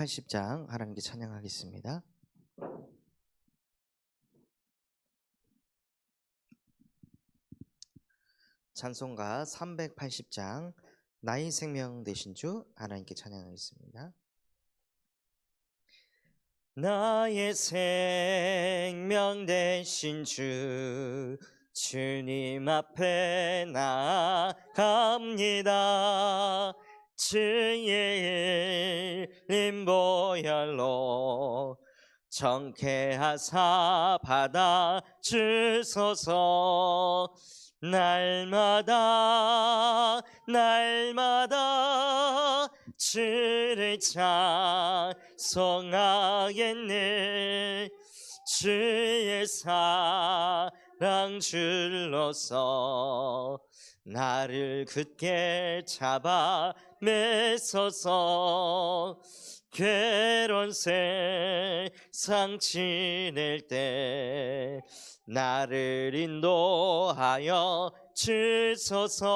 80장 하나님께 찬양하겠습니다. 찬송가 380장 나의 생명 되신 주 하나님께 찬양하겠습니다. 나의 생명 되신 주 주님 앞에 나아갑니다. 주의 일림 보혈로 정케하사 받아 주소서. 날마다 주를 찬송하겠네. 주의 사랑 줄로서 나를 굳게 잡아 매소서. 괴로운 세상 지낼 때 나를 인도하여 주소서.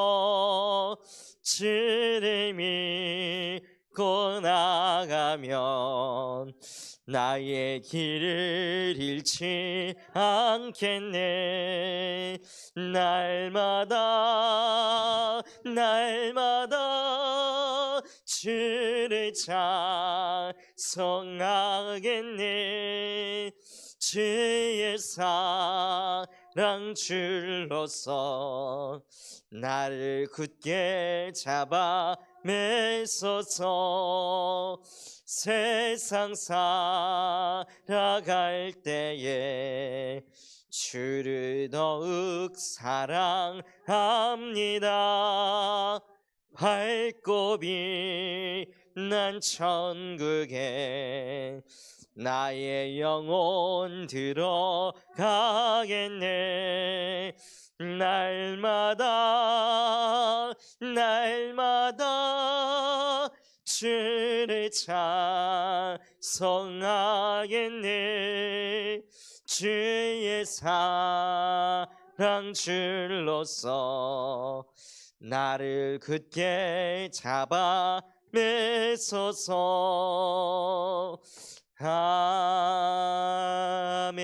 주를 믿고 나가면 나의 길을 잃지 않겠네. 날마다 주를 찬송하겠네. 주의 사랑 줄로서 나를 굳게 잡아 매소서. 세상 살아갈 때에 주를 더욱 사랑합니다. 밝고 빛난 천국에 나의 영혼 들어가겠네. 날마다 주를 찬송하겠네. 주의 사랑 줄로서 나를 굳게 잡아 매소서. 아멘.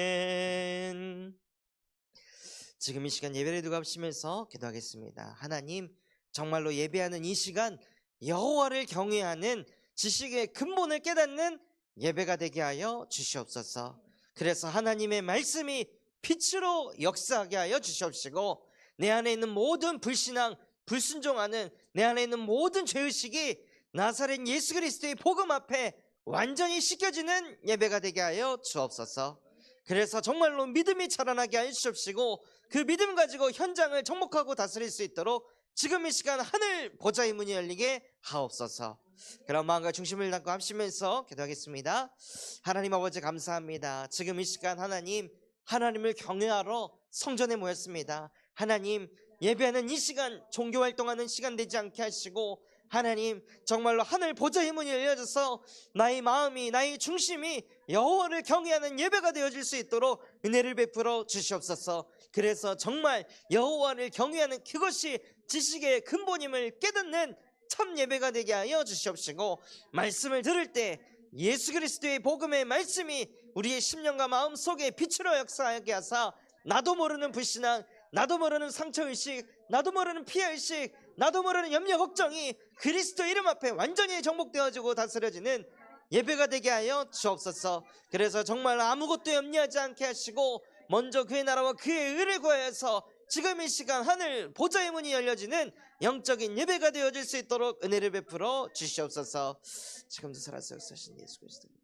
지금 이 시간 예배를 두고 합심해서 기도하겠습니다. 하나님, 정말로 예배하는 이 시간 여호와를 경외하는 지식의 근본을 깨닫는 예배가 되게 하여 주시옵소서. 그래서 하나님의 말씀이 빛으로 역사하게 하여 주시옵시고, 내 안에 있는 모든 불신앙, 불순종하는 내 안에 있는 모든 죄의식이 나사렛 예수 그리스도의 복음 앞에 완전히 씻겨지는 예배가 되게 하여 주옵소서. 그래서 정말로 믿음이 자라나게 하여 주옵시고, 그 믿음 가지고 현장을 정복하고 다스릴 수 있도록 지금 이 시간 하늘 보좌의 문이 열리게 하옵소서. 그런 마음과 중심을 담고 합심해서 기도하겠습니다. 하나님 아버지, 감사합니다. 지금 이 시간 하나님을 경외하러 성전에 모였습니다. 하나님, 예배하는 이 시간 종교활동하는 시간 되지 않게 하시고, 하나님, 정말로 하늘 보좌의 문이 열려져서 나의 마음이, 나의 중심이 여호와를 경외하는 예배가 되어질 수 있도록 은혜를 베풀어 주시옵소서. 그래서 정말 여호와를 경외하는 그것이 지식의 근본임을 깨닫는 참 예배가 되게 하여 주시옵시고, 말씀을 들을 때 예수 그리스도의 복음의 말씀이 우리의 심령과 마음 속에 빛으로 역사하게 하사 나도 모르는 불신앙, 나도 모르는 상처의식, 나도 모르는 피해의식, 나도 모르는 염려 걱정이 그리스도 이름 앞에 완전히 정복되어지고 다스려지는 예배가 되게 하여 주옵소서. 그래서 정말 아무것도 염려하지 않게 하시고 먼저 그의 나라와 그의 의를 구하여서 지금 이 시간 하늘 보좌의 문이 열려지는 영적인 예배가 되어질 수 있도록 은혜를 베풀어 주시옵소서. 지금도 살아서 역사하신 예수 그리스도입니다.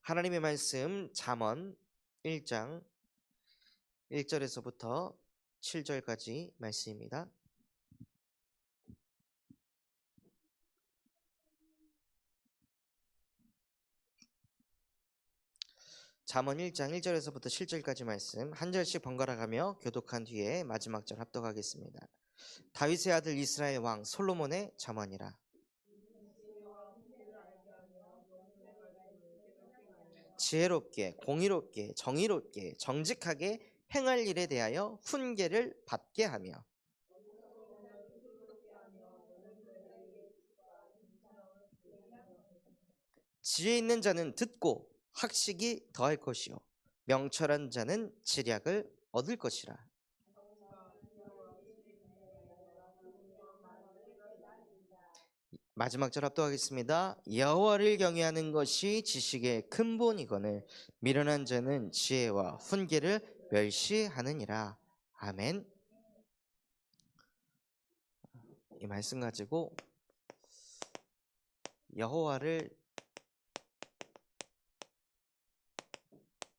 하나님의 말씀 잠언 1장 1절에서부터 7절까지 말씀입니다. 잠언 1장 1절에서부터 7절까지 말씀 한 절씩 번갈아 가며 교독한 뒤에 마지막 절 합독하겠습니다. 다윗의 아들 이스라엘 왕 솔로몬의 잠언이라. 지혜롭게 공의롭게 정의롭게 정직하게 행할 일에 대하여 훈계를 받게 하며 지혜 있는 자는 듣고 학식이 더할 것이요 명철한 자는 지략을 얻을 것이라. 마지막 절 합독하겠습니다. 여호와를 경외하는 것이 지식의 근본이거늘 미련한 자는 지혜와 훈계를 멸시하느니라. 아멘. 이 말씀 가지고 여호와를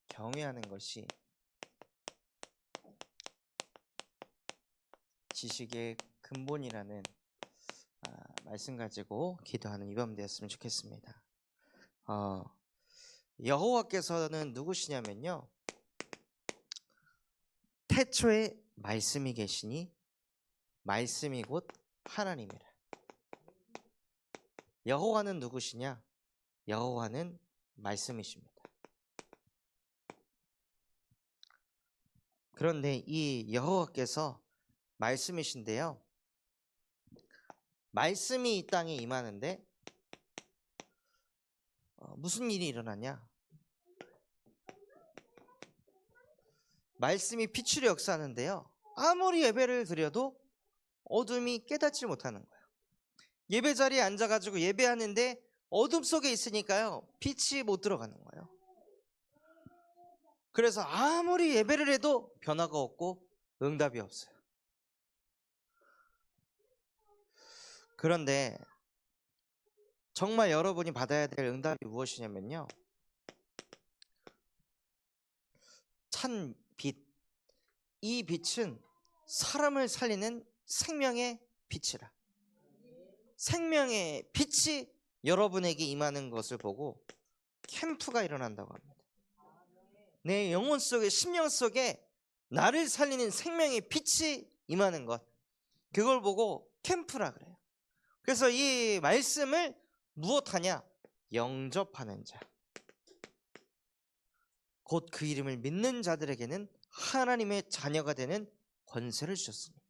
경외하는 것이 지식의 근본이라는 말씀 가지고 기도하는 이밤 되었으면 좋겠습니다. 여호와께서는 누구시냐면요, 태초에 말씀이 계시니 말씀이 곧 하나님이라. 여호와는 누구시냐? 여호와는 말씀이십니다. 그런데 이 여호와께서 말씀이신데요, 말씀이 이 땅에 임하는데 무슨 일이 일어나냐? 말씀이 빛으로 역사하는데요, 아무리 예배를 드려도 어둠이 깨닫지 못하는 거예요. 예배 자리에 앉아가지고 예배하는데 어둠 속에 있으니까요, 빛이 못 들어가는 거예요. 그래서 아무리 예배를 해도 변화가 없고 응답이 없어요. 그런데 정말 여러분이 받아야 될 응답이 무엇이냐면요, 찬 빛. 이 빛은 사람을 살리는 생명의 빛이라. 생명의 빛이 여러분에게 임하는 것을 보고 캠프가 일어난다고 합니다. 내 영혼 속에, 심령 속에 나를 살리는 생명의 빛이 임하는 것, 그걸 보고 캠프라 그래요. 그래서 이 말씀을 무엇하냐? 영접하는 자, 곧 그 이름을 믿는 자들에게는 하나님의 자녀가 되는 권세를 주셨습니다.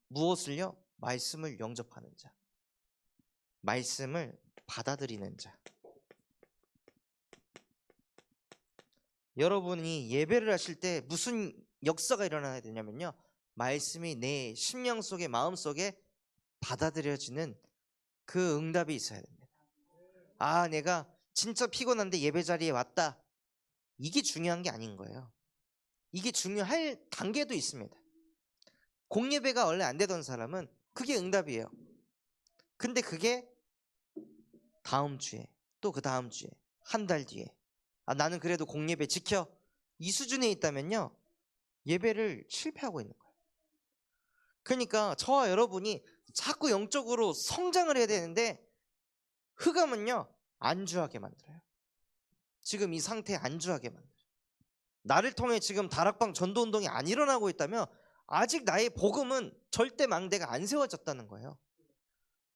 무엇을요? 말씀을 영접하는 자, 말씀을 받아들이는 자. 여러분이 예배를 하실 때 무슨 역사가 일어나야 되냐면요, 말씀이 내 심령 속에, 마음 속에 받아들여지는 그 응답이 있어야 됩니다. 아, 내가 진짜 피곤한데 예배 자리에 왔다, 이게 중요한 게 아닌 거예요. 이게 중요할 단계도 있습니다. 공예배가 원래 안 되던 사람은 그게 응답이에요. 근데 그게 다음 주에, 또 그 다음 주에, 한 달 뒤에, 나는 그래도 공예배 지켜, 이 수준에 있다면요, 예배를 실패하고 있는 거예요. 그러니까 저와 여러분이 자꾸 영적으로 성장을 해야 되는데, 흑암은요 안주하게 만들어요. 지금 이 상태에 안주하게 만들어요. 나를 통해 지금 다락방 전도운동이 안 일어나고 있다면 아직 나의 복음은 절대 망대가 안 세워졌다는 거예요.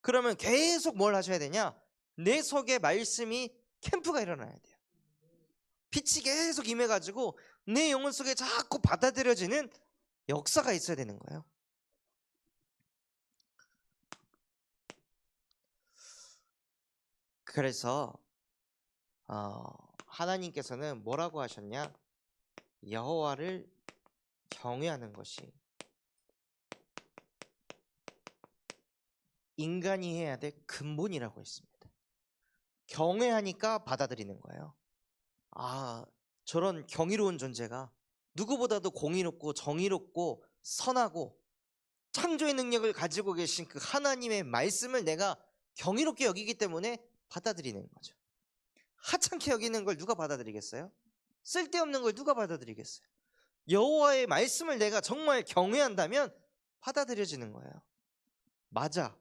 그러면 계속 뭘 하셔야 되냐? 내 속에 말씀이 캠프가 일어나야 돼요. 빛이 계속 임해가지고 내 영혼 속에 자꾸 받아들여지는 역사가 있어야 되는 거예요. 그래서 하나님께서는 뭐라고 하셨냐? 여호와를 경외하는 것이 인간이 해야 될 근본이라고 했습니다. 경외하니까 받아들이는 거예요. 저런 경이로운 존재가, 누구보다도 공의롭고 정의롭고 선하고 창조의 능력을 가지고 계신 그 하나님의 말씀을 내가 경이롭게 여기기 때문에 받아들이는 거죠. 하찮게 여기는 걸 누가 받아들이겠어요? 쓸데없는 걸 누가 받아들이겠어요? 여호와의 말씀을 내가 정말 경외한다면 받아들여지는 거예요. 맞아,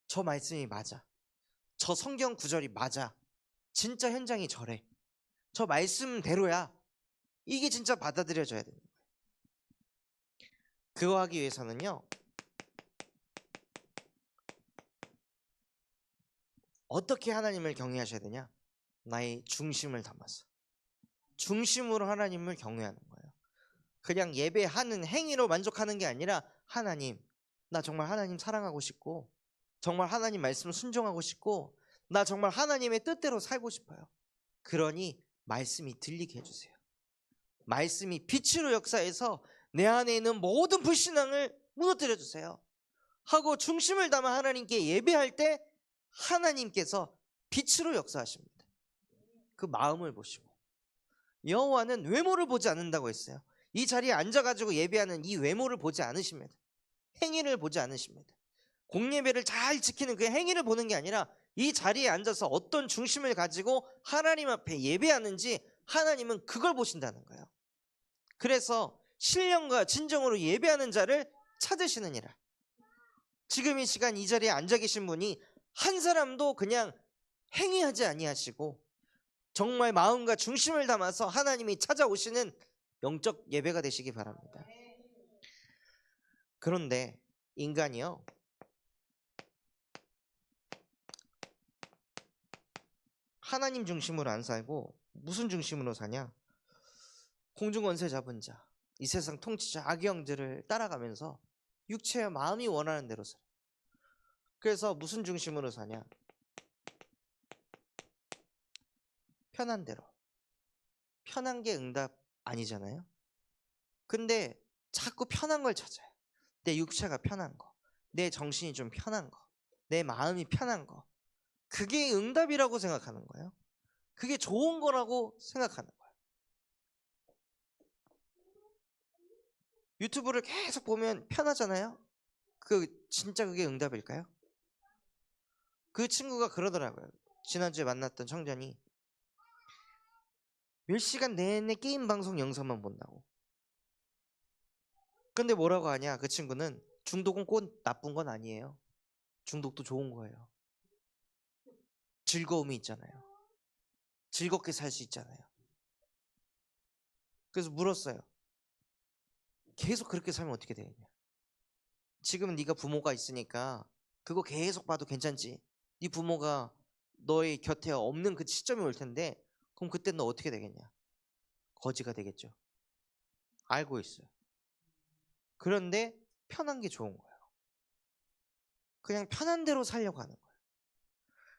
저 말씀이 맞아, 저 성경 구절이 맞아, 진짜 현장이 저래, 저 말씀대로야, 이게 진짜 받아들여져야 되는 거예요. 그거 하기 위해서는요, 어떻게 하나님을 경외하셔야 되냐? 나의 중심을 담아서, 중심으로 하나님을 경외하는 거예요. 그냥 예배하는 행위로 만족하는 게 아니라, 하나님, 나 정말 하나님 사랑하고 싶고, 정말 하나님 말씀 순종하고 싶고, 나 정말 하나님의 뜻대로 살고 싶어요. 그러니 말씀이 들리게 해주세요. 말씀이 빛으로 역사해서 내 안에 있는 모든 불신앙을 무너뜨려 주세요 하고 중심을 담아 하나님께 예배할 때 하나님께서 빛으로 역사하십니다. 그 마음을 보시고. 여호와는 외모를 보지 않는다고 했어요. 이 자리에 앉아가지고 예배하는 이 외모를 보지 않으십니다. 행위를 보지 않으십니다. 공예배를 잘 지키는 그 행위를 보는 게 아니라 이 자리에 앉아서 어떤 중심을 가지고 하나님 앞에 예배하는지 하나님은 그걸 보신다는 거예요. 그래서 신령과 진정으로 예배하는 자를 찾으시느니라. 지금 이 시간 이 자리에 앉아 계신 분이 한 사람도 그냥 행위하지 아니하시고 정말 마음과 중심을 담아서 하나님이 찾아오시는 영적 예배가 되시기 바랍니다. 그런데 인간이요, 하나님 중심으로 안 살고 무슨 중심으로 사냐? 공중권세 잡은 자, 이 세상 통치자, 악영들을 따라가면서 육체와 마음이 원하는 대로 살아요. 그래서 무슨 중심으로 사냐? 편한 대로. 편한 게 응답 아니잖아요. 근데 자꾸 편한 걸 찾아요. 내 육체가 편한 거, 내 정신이 좀 편한 거, 내 마음이 편한 거, 그게 응답이라고 생각하는 거예요. 그게 좋은 거라고 생각하는 거예요. 유튜브를 계속 보면 편하잖아요. 진짜 그게 응답일까요? 그 친구가 그러더라고요. 지난주에 만났던 청년이 몇 시간 내내 게임 방송 영상만 본다고. 근데 뭐라고 하냐? 그 친구는 중독은 꼭 나쁜 건 아니에요. 중독도 좋은 거예요. 즐거움이 있잖아요. 즐겁게 살 수 있잖아요. 그래서 물었어요. 계속 그렇게 살면 어떻게 되겠냐? 지금은 네가 부모가 있으니까 그거 계속 봐도 괜찮지. 네 부모가 너의 곁에 없는 그 시점이 올 텐데 그럼 그때 너 어떻게 되겠냐? 거지가 되겠죠. 알고 있어요. 그런데 편한 게 좋은 거예요. 그냥 편한 대로 살려고 하는 거예요.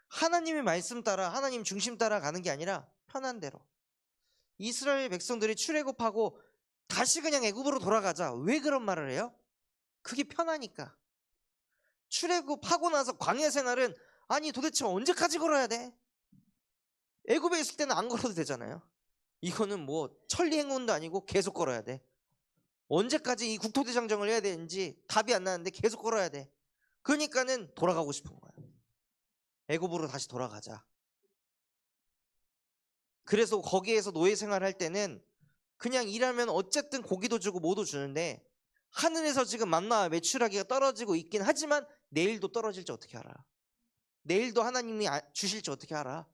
하나님의 말씀 따라, 하나님 중심 따라 가는 게 아니라 편한 대로. 이스라엘 백성들이 출애굽하고 다시 그냥 애굽으로 돌아가자. 왜 그런 말을 해요? 그게 편하니까. 출애굽하고 나서 광야 생활은 아니 도대체 언제까지 걸어야 돼? 애굽에 있을 때는 안 걸어도 되잖아요. 이거는 뭐 천리행군도 아니고 계속 걸어야 돼. 언제까지 이 국토대장정을 해야 되는지 답이 안 나는데 계속 걸어야 돼. 그러니까는 돌아가고 싶은 거예요. 애굽으로 다시 돌아가자. 그래서 거기에서 노예 생활할 때는 그냥 일하면 어쨌든 고기도 주고 뭐도 주는데 하늘에서 지금 만나와 메추라기가 떨어지고 있긴 하지만 내일도 떨어질지 어떻게 알아? 내일도 하나님이 주실지 어떻게 알아?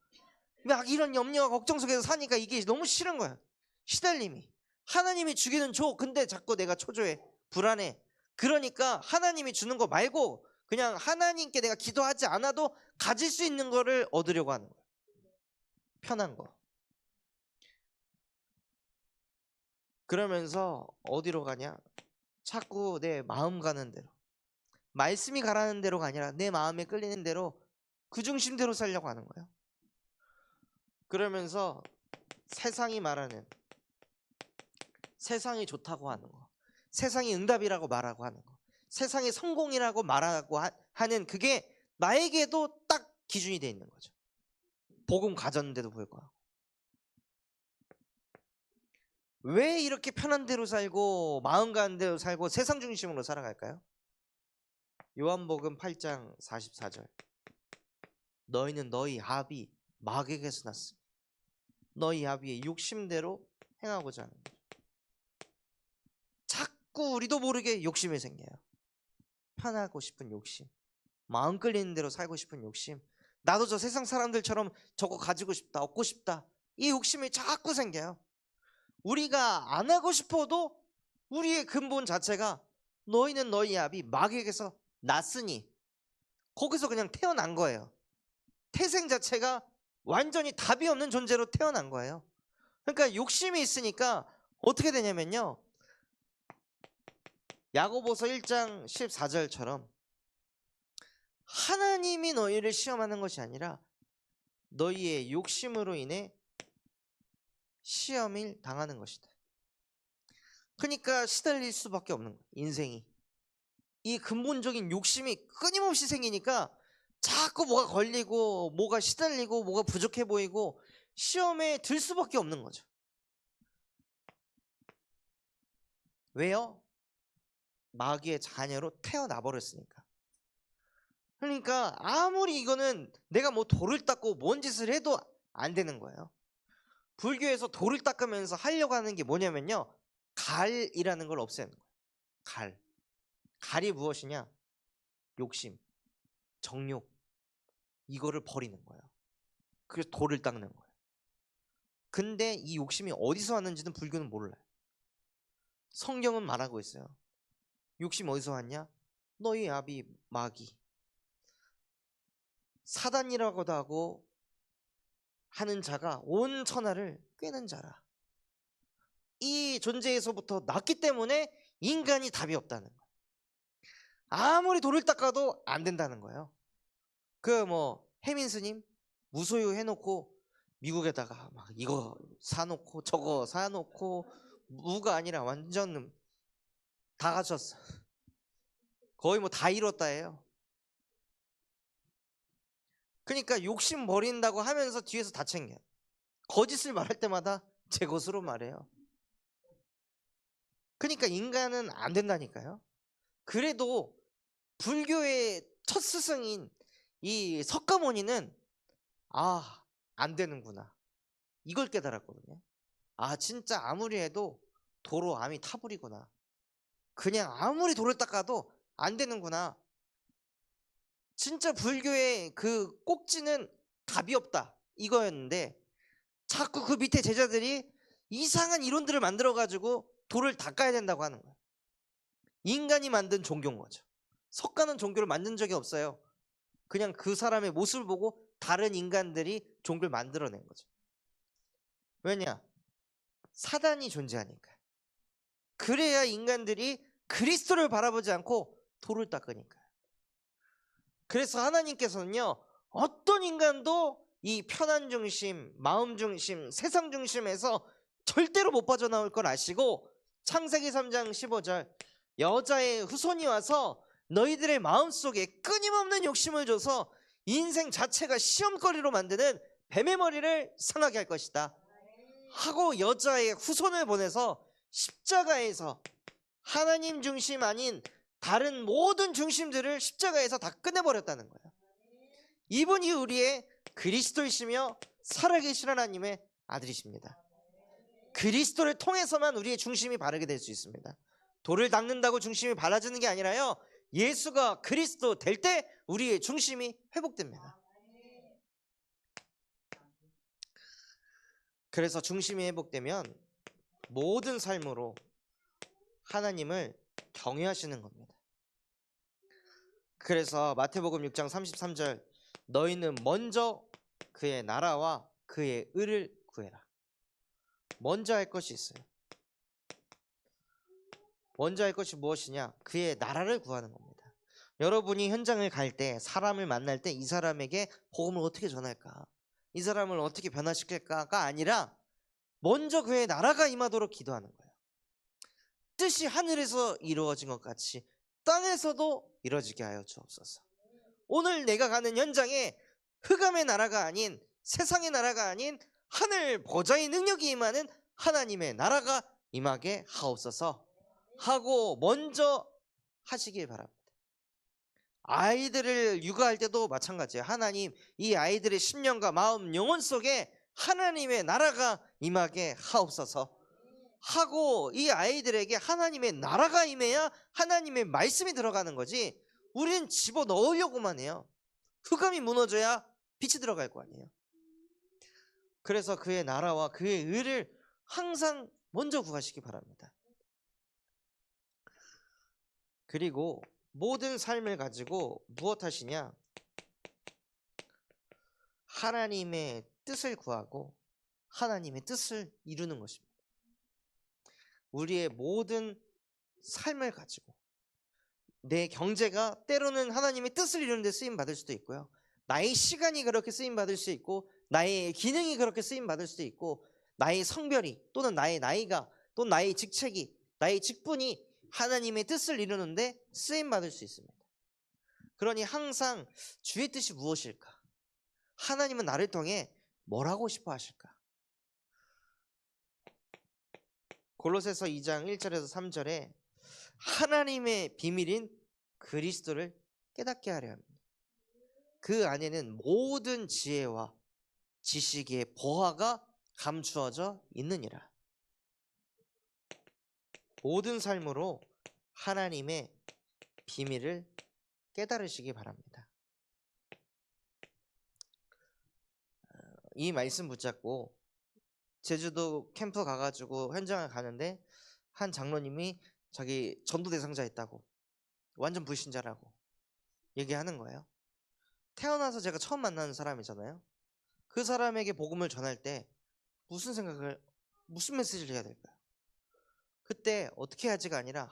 막 이런 염려와 걱정 속에서 사니까 이게 너무 싫은 거야. 시달림이. 하나님이 주기는 줘. 근데 자꾸 내가 초조해. 불안해. 그러니까 하나님이 주는 거 말고 그냥 하나님께 내가 기도하지 않아도 가질 수 있는 거를 얻으려고 하는 거야. 편한 거. 그러면서 어디로 가냐? 자꾸 내 마음 가는 대로. 말씀이 가라는 대로가 아니라 내 마음에 끌리는 대로 그 중심대로 살려고 하는 거예요. 그러면서 세상이 말하는, 세상이 좋다고 하는 거, 세상이 응답이라고 말하고 하는 거, 세상이 성공이라고 말하고 하는 그게 나에게도 딱 기준이 돼 있는 거죠. 복음 가졌는데도 불구하고. 왜 이렇게 편한 대로 살고 마음 가는 대로 살고 세상 중심으로 살아갈까요? 요한복음 8장 44절. 너희는 너희 아비 마귀에게서 났으니 너희 아비의 욕심대로 행하고자 하는 거죠. 자꾸 우리도 모르게 욕심이 생겨요. 편하고 싶은 욕심, 마음 끌리는 대로 살고 싶은 욕심, 나도 저 세상 사람들처럼 저거 가지고 싶다, 얻고 싶다, 이 욕심이 자꾸 생겨요. 우리가 안 하고 싶어도 우리의 근본 자체가 너희는 너희 아비 마귀에게서 났으니 거기서 그냥 태어난 거예요. 태생 자체가 완전히 답이 없는 존재로 태어난 거예요. 그러니까 욕심이 있으니까 어떻게 되냐면요, 야고보서 1장 14절처럼 하나님이 너희를 시험하는 것이 아니라 너희의 욕심으로 인해 시험을 당하는 것이다. 그러니까 시달릴 수밖에 없는 거야, 인생이. 이 근본적인 욕심이 끊임없이 생기니까 자꾸 뭐가 걸리고 뭐가 시달리고 뭐가 부족해 보이고 시험에 들 수밖에 없는 거죠. 왜요? 마귀의 자녀로 태어나 버렸으니까. 그러니까 아무리 이거는 내가 뭐 돌을 닦고 뭔 짓을 해도 안 되는 거예요. 불교에서 돌을 닦으면서 하려고 하는 게 뭐냐면요, 갈이라는 걸 없애는 거예요. 갈이 무엇이냐? 욕심, 정욕, 이거를 버리는 거예요. 그래서 돌을 닦는 거예요. 근데 이 욕심이 어디서 왔는지는 불교는 몰라요. 성경은 말하고 있어요. 욕심 어디서 왔냐? 너희 아비 마귀, 사단이라고도 하고 하는 자가 온 천하를 꿰는 자라. 이 존재에서부터 났기 때문에 인간이 답이 없다는 거예요. 아무리 돌을 닦아도 안 된다는 거예요. 그 뭐 혜민 스님 무소유 해놓고 미국에다가 막 이거 사놓고 저거 사놓고 무가 아니라 완전 다 갖췄어. 거의 뭐 다 이뤘다 해요. 그러니까 욕심 버린다고 하면서 뒤에서 다 챙겨요. 거짓을 말할 때마다 제 것으로 말해요. 그러니까 인간은 안 된다니까요. 그래도 불교의 첫 스승인 이 석가모니는 안 되는구나, 이걸 깨달았거든요. 진짜 아무리 해도 도로 암이 타버리구나. 그냥 아무리 돌을 닦아도 안 되는구나. 진짜 불교의 그 꼭지는 답이 없다, 이거였는데 자꾸 그 밑에 제자들이 이상한 이론들을 만들어가지고 돌을 닦아야 된다고 하는 거예요. 인간이 만든 종교인 거죠. 석가는 종교를 만든 적이 없어요. 그냥 그 사람의 모습을 보고 다른 인간들이 종교를 만들어낸 거죠. 왜냐? 사단이 존재하니까. 그래야 인간들이 그리스도를 바라보지 않고 돌을 닦으니까. 그래서 하나님께서는요, 어떤 인간도 이 편한 중심, 마음 중심, 세상 중심에서 절대로 못 빠져나올 걸 아시고 창세기 3장 15절, 여자의 후손이 와서 너희들의 마음속에 끊임없는 욕심을 줘서 인생 자체가 시험거리로 만드는 뱀의 머리를 상하게 할 것이다 하고 여자의 후손을 보내서 십자가에서 하나님 중심 아닌 다른 모든 중심들을 십자가에서 다 끝내버렸다는 거예요. 이분이 우리의 그리스도이시며 살아계신 하나님의 아들이십니다. 그리스도를 통해서만 우리의 중심이 바르게 될 수 있습니다. 돌을 닦는다고 중심이 바라지는 게 아니라요, 예수가 그리스도 될 때 우리의 중심이 회복됩니다. 그래서 중심이 회복되면 모든 삶으로 하나님을 경외하시는 겁니다. 그래서 마태복음 6장 33절, 너희는 먼저 그의 나라와 그의 의를 구해라. 먼저 할 것이 있어요. 먼저 할 것이 무엇이냐? 그의 나라를 구하는 겁니다. 여러분이 현장을 갈 때, 사람을 만날 때 이 사람에게 복음을 어떻게 전할까? 이 사람을 어떻게 변화시킬까가 아니라 먼저 그의 나라가 임하도록 기도하는 거예요. 뜻이 하늘에서 이루어진 것 같이 땅에서도 이루어지게 하여 주옵소서. 오늘 내가 가는 현장에 흑암의 나라가 아닌, 세상의 나라가 아닌 하늘 보좌의 능력이 임하는 하나님의 나라가 임하게 하옵소서 하고 먼저 하시길 바랍니다. 아이들을 육아할 때도 마찬가지예요. 하나님, 이 아이들의 심령과 마음, 영혼 속에 하나님의 나라가 임하게 하옵소서 하고 이 아이들에게 하나님의 나라가 임해야 하나님의 말씀이 들어가는 거지, 우리는 집어넣으려고만 해요. 흑암이 무너져야 빛이 들어갈 거 아니에요. 그래서 그의 나라와 그의 의를 항상 먼저 구하시기 바랍니다. 그리고 모든 삶을 가지고 무엇 하시냐? 하나님의 뜻을 구하고 하나님의 뜻을 이루는 것입니다. 우리의 모든 삶을 가지고 내 경제가 때로는 하나님의 뜻을 이루는 데 쓰임 받을 수도 있고요, 나의 시간이 그렇게 쓰임 받을 수 있고 나의 기능이 그렇게 쓰임 받을 수도 있고, 나의 성별이 또는 나의 나이가 또는 나의 직책이, 나의 직분이 하나님의 뜻을 이루는데 쓰임 받을 수 있습니다. 그러니 항상 주의 뜻이 무엇일까? 하나님은 나를 통해 뭘 하고 싶어 하실까? 골로새서 2장 1절에서 3절에 하나님의 비밀인 그리스도를 깨닫게 하려 합니다. 그 안에는 모든 지혜와 지식의 보화가 감추어져 있느니라. 모든 삶으로 하나님의 비밀을 깨달으시기 바랍니다. 이 말씀 붙잡고 제주도 캠프 가가지고 현장을 가는데 한 장로님이 자기 전도 대상자 있다고, 완전 불신자라고 얘기하는 거예요. 태어나서 제가 처음 만나는 사람이잖아요. 그 사람에게 복음을 전할 때 무슨 메시지를 해야 될까요? 그때 어떻게 해야지가 아니라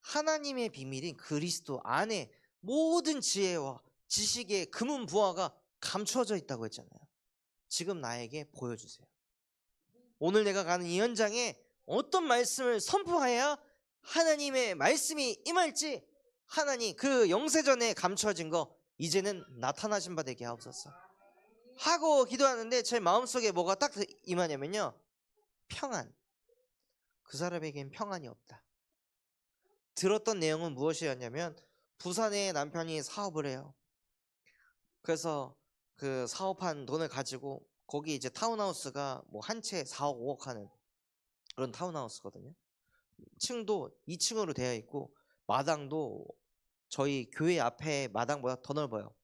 하나님의 비밀인 그리스도 안에 모든 지혜와 지식의 금은 부화가 감추어져 있다고 했잖아요. 지금 나에게 보여주세요. 오늘 내가 가는 이 현장에 어떤 말씀을 선포해야 하나님의 말씀이 임할지, 하나님 그 영세전에 감추어진 거 이제는 나타나신 바 되게 하옵소서 하고 기도하는데, 제 마음속에 뭐가 딱 임하냐면요, 평안. 그 사람에겐 평안이 없다. 들었던 내용은 무엇이었냐면, 부산에 남편이 사업을 해요. 그래서 그 사업한 돈을 가지고 거기 이제 타운하우스가 뭐 한 채 4억 5억 하는 그런 타운하우스거든요. 층도 2층으로 되어 있고 마당도 저희 교회 앞에 마당보다 더 넓어요.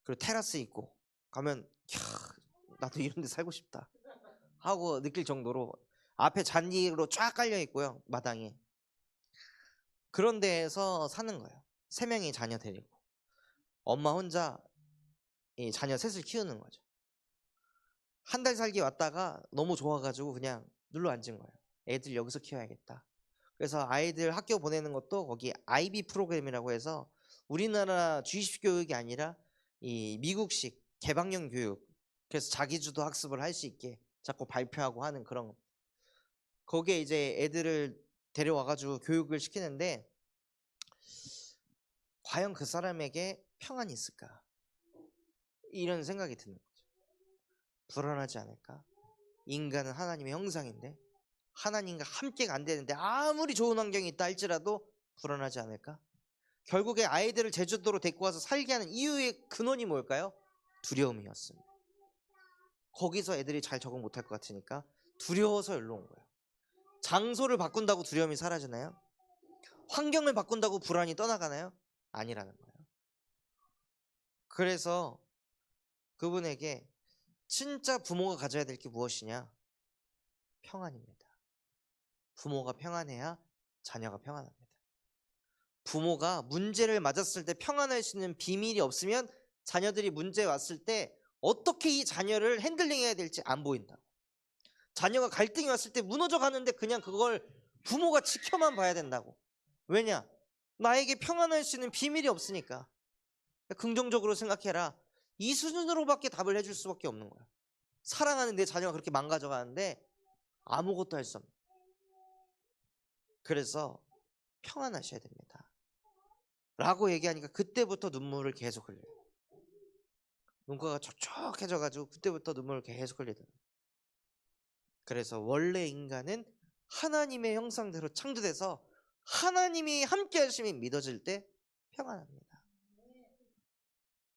그리고 테라스 있고 가면 나도 이런 데 살고 싶다 하고 느낄 정도로 앞에 잔디로 쫙 깔려 있고요, 마당에. 그런 데에서 사는 거예요. 3명이 자녀 데리고 엄마 혼자 이 자녀 셋을 키우는 거죠. 한 달 살기 왔다가 너무 좋아가지고 그냥 눌러 앉은 거예요. 애들 여기서 키워야겠다. 그래서 아이들 학교 보내는 것도 거기 IB 프로그램이라고 해서 우리나라 주입식 교육이 아니라 이 미국식 개방형 교육, 그래서 자기주도 학습을 할 수 있게 자꾸 발표하고 하는 그런, 거기에 이제 애들을 데려와가지고 교육을 시키는데, 과연 그 사람에게 평안이 있을까? 이런 생각이 드는 거죠. 불안하지 않을까? 인간은 하나님의 형상인데 하나님과 함께가 안 되는데 아무리 좋은 환경이 있다 할지라도 불안하지 않을까? 결국에 아이들을 제주도로 데리고 와서 살게 하는 이유의 근원이 뭘까요? 두려움이었습니다. 거기서 애들이 잘 적응 못할 것 같으니까 두려워서 여기로 온 거예요. 장소를 바꾼다고 두려움이 사라지나요? 환경을 바꾼다고 불안이 떠나가나요? 아니라는 거예요. 그래서 그분에게 진짜 부모가 가져야 될 게 무엇이냐? 평안입니다. 부모가 평안해야 자녀가 평안합니다. 부모가 문제를 맞았을 때 평안할 수 있는 비밀이 없으면 자녀들이 문제 왔을 때 어떻게 이 자녀를 핸들링해야 될지 안 보인다고. 자녀가 갈등이 왔을 때 무너져 가는데 그냥 그걸 부모가 지켜만 봐야 된다고. 왜냐? 나에게 평안할 수 있는 비밀이 없으니까. 긍정적으로 생각해라. 이 수준으로밖에 답을 해줄 수밖에 없는 거야. 사랑하는 내 자녀가 그렇게 망가져 가는데 아무것도 할 수 없는. 그래서 평안하셔야 됩니다 라고 얘기하니까 그때부터 눈물을 계속 흘려요. 눈가가 촉촉해져 가지고 그때부터 눈물을 계속 흘리더라고요. 그래서 원래 인간은 하나님의 형상대로 창조돼서 하나님이 함께 하심이 믿어질 때 평안합니다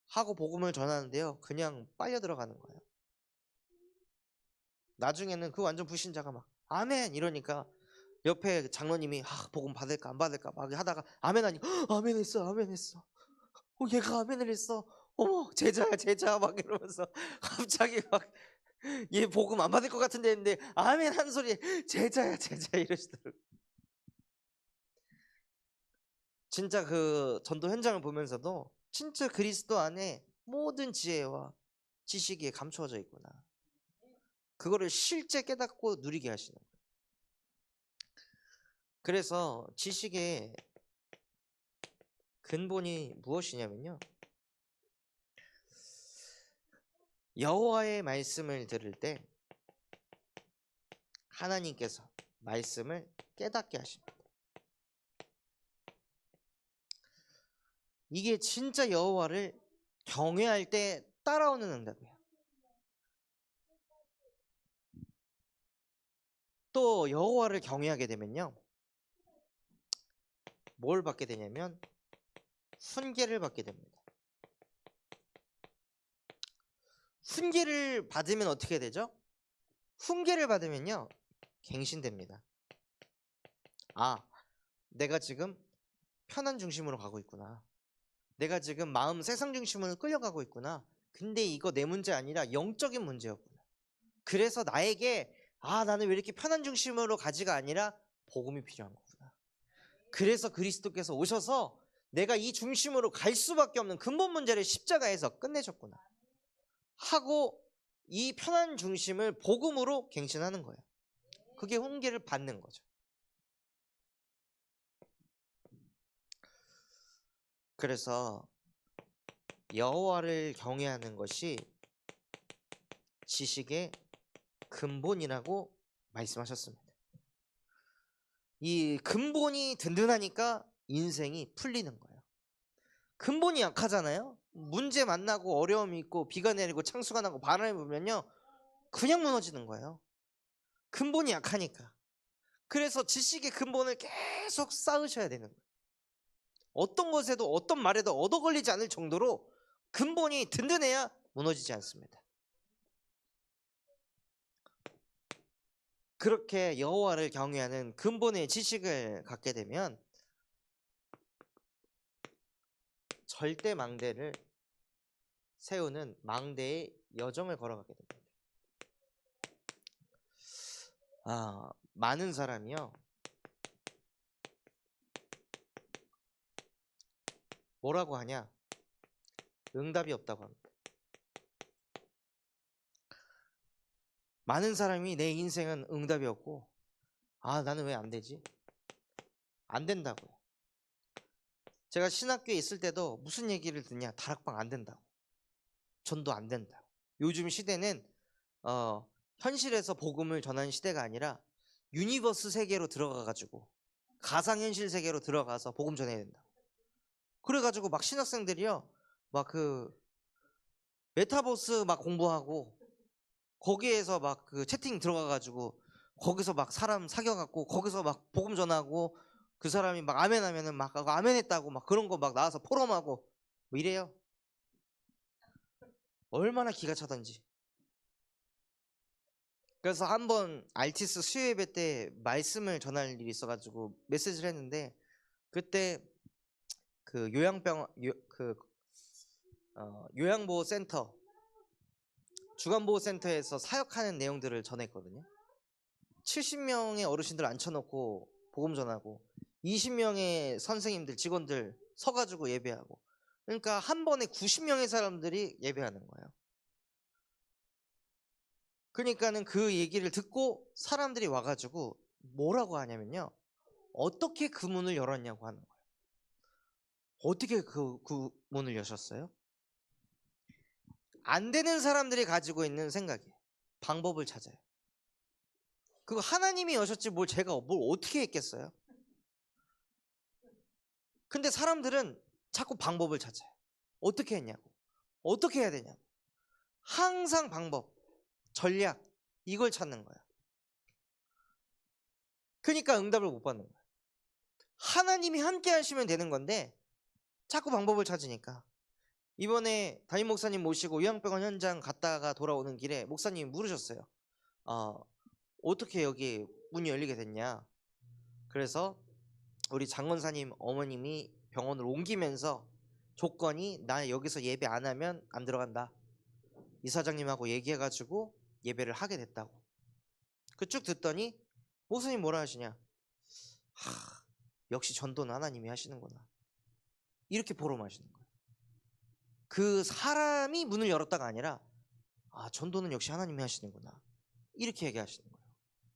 하고 복음을 전하는데요, 그냥 빨려 들어가는 거예요. 나중에는 그 완전 불신자가 막 아멘 이러니까 옆에 장로님이 복음 받을까 안 받을까 막 하다가 아멘 하니까 아멘 했어, 아멘 했어. 얘가 아멘을 했어. 어머, 제자야 제자 막 이러면서 갑자기 막 얘 복음 안 받을 것 같은데 했는데 아멘 한 소리에 제자야 제자 이러시더라고요. 진짜 그 전도 현장을 보면서도 진짜 그리스도 안에 모든 지혜와 지식이 감추어져 있구나, 그거를 실제 깨닫고 누리게 하시는 거예요. 그래서 지식의 근본이 무엇이냐면요, 여호와의 말씀을 들을 때 하나님께서 말씀을 깨닫게 하십니다. 이게 진짜 여호와를 경외할 때 따라오는 응답이에요. 또 여호와를 경외하게 되면요, 뭘 받게 되냐면 훈계를 받게 됩니다. 훈계를 받으면 어떻게 되죠? 훈계를 받으면요, 갱신됩니다. 아, 내가 지금 편한 중심으로 가고 있구나. 내가 지금 마음 세상 중심으로 끌려가고 있구나. 근데 이거 내 문제 아니라 영적인 문제였구나. 그래서 나에게 나는 왜 이렇게 편한 중심으로 가지가 아니라 복음이 필요한 거구나. 그래서 그리스도께서 오셔서 내가 이 중심으로 갈 수밖에 없는 근본 문제를 십자가에서 끝내셨구나 하고 이 편한 중심을 복음으로 갱신하는 거예요. 그게 훈계를 받는 거죠. 그래서 여호와를 경외하는 것이 지식의 근본이라고 말씀하셨습니다. 이 근본이 든든하니까 인생이 풀리는 거예요. 근본이 약하잖아요. 문제 만나고 어려움이 있고 비가 내리고 창수가 나고 바람이 불면요, 그냥 무너지는 거예요. 근본이 약하니까. 그래서 지식의 근본을 계속 쌓으셔야 되는 거예요. 어떤 것에도 어떤 말에도 얻어 걸리지 않을 정도로 근본이 든든해야 무너지지 않습니다. 그렇게 여호와를 경외하는 근본의 지식을 갖게 되면 절대 망대를 세우는 망대의 여정을 걸어가게 됩니다. 많은 사람이요, 뭐라고 하냐? 응답이 없다고 합니다. 많은 사람이 내 인생은 응답이 없고 나는 왜 안 되지? 안 된다고요. 제가 신학교에 있을 때도 무슨 얘기를 듣냐? 다락방 안 된다고, 전도 안 된다고. 요즘 시대는 현실에서 복음을 전하는 시대가 아니라 유니버스 세계로 들어가가지고 가상현실 세계로 들어가서 복음 전해야 된다. 그래가지고 막 신학생들이요, 막 그 메타버스 막 공부하고 거기에서 막 그 채팅 들어가가지고 거기서 막 사람 사귀어갖고 거기서 막 복음 전하고 그 사람이 막 아멘 하면은 막 아멘 했다고 막 그런 거 막 나와서 포럼하고 뭐 이래요. 얼마나 기가 차던지. 그래서 한번 알티스 수요예배 때 말씀을 전할 일이 있어가지고 메시지를 했는데, 그때 그 요양보호센터, 주간보호센터에서 사역하는 내용들을 전했거든요. 70명의 어르신들 앉혀놓고 복음 전하고 20명의 선생님들, 직원들 서가지고 예배하고, 그러니까 한 번에 90명의 사람들이 예배하는 거예요. 그러니까는 그 얘기를 듣고 사람들이 와가지고 뭐라고 하냐면요, 어떻게 그 문을 열었냐고 하는 거예요. 어떻게 그 문을 여셨어요? 안 되는 사람들이 가지고 있는 생각이에요. 방법을 찾아요. 그거 하나님이 여셨지 뭘 제가 뭘 어떻게 했겠어요? 근데 사람들은 자꾸 방법을 찾아요. 어떻게 했냐고, 어떻게 해야 되냐고. 항상 방법, 전략, 이걸 찾는 거예요. 그러니까 응답을 못 받는 거예요. 하나님이 함께 하시면 되는 건데 자꾸 방법을 찾으니까. 이번에 담임 목사님 모시고 요양병원 현장 갔다가 돌아오는 길에 목사님이 물으셨어요. 어떻게 여기 문이 열리게 됐냐. 그래서 우리 장건사님 어머님이 병원을 옮기면서 조건이 나 여기서 예배 안 하면 안 들어간다, 이사장님하고 얘기해가지고 예배를 하게 됐다고. 그 쭉 듣더니 목사님 뭐라 하시냐, 역시 전도는 하나님이 하시는구나, 이렇게 보름하시는 거예요. 그 사람이 문을 열었다가 아니라 전도는 역시 하나님이 하시는구나, 이렇게 얘기하시는 거예요.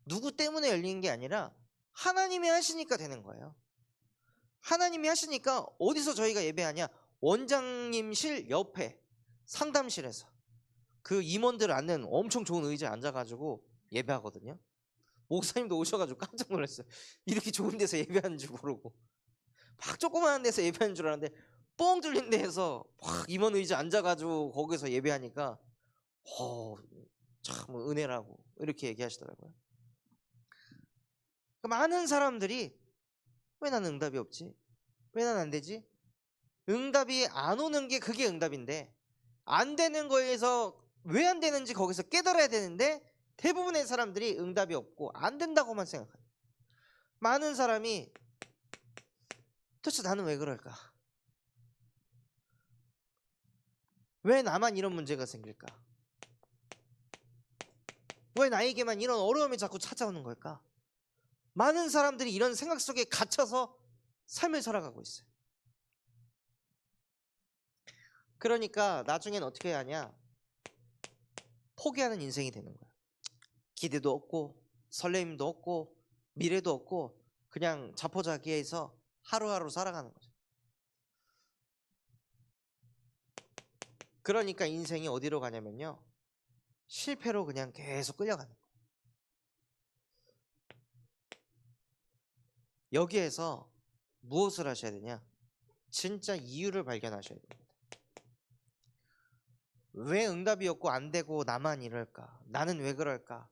누구 때문에 열리는 게 아니라 하나님이 하시니까 되는 거예요. 하나님이 하시니까. 어디서 저희가 예배하냐? 원장님실 옆에 상담실에서. 그 임원들 앉는 엄청 좋은 의자에 앉아가지고 예배하거든요. 목사님도 오셔가지고 깜짝 놀랐어요. 이렇게 좋은 데서 예배하는 줄 모르고 막 조그마한 데서 예배하는 줄 알았는데 뻥 뚫린 데에서 막 임원 의자 앉아가지고 거기서 예배하니까 참 은혜라고 이렇게 얘기하시더라고요. 많은 사람들이 왜 나는 응답이 없지? 왜 난 안 되지? 응답이 안 오는 게 그게 응답인데 안 되는 거에서 왜 안 되는지 거기서 깨달아야 되는데 대부분의 사람들이 응답이 없고 안 된다고만 생각해요. 많은 사람이 도대체 나는 왜 그럴까? 왜 나만 이런 문제가 생길까? 왜 나에게만 이런 어려움이 자꾸 찾아오는 걸까? 많은 사람들이 이런 생각 속에 갇혀서 삶을 살아가고 있어요. 그러니까 나중엔 어떻게 하냐? 포기하는 인생이 되는 거야. 기대도 없고 설레임도 없고 미래도 없고 그냥 자포자기해서 하루하루 살아가는 거죠. 그러니까 인생이 어디로 가냐면요, 실패로 그냥 계속 끌려가는 거예요. 여기에서 무엇을 하셔야 되냐? 진짜 이유를 발견하셔야 됩니다. 왜 응답이 없고 안 되고 나만 이럴까? 나는 왜 그럴까?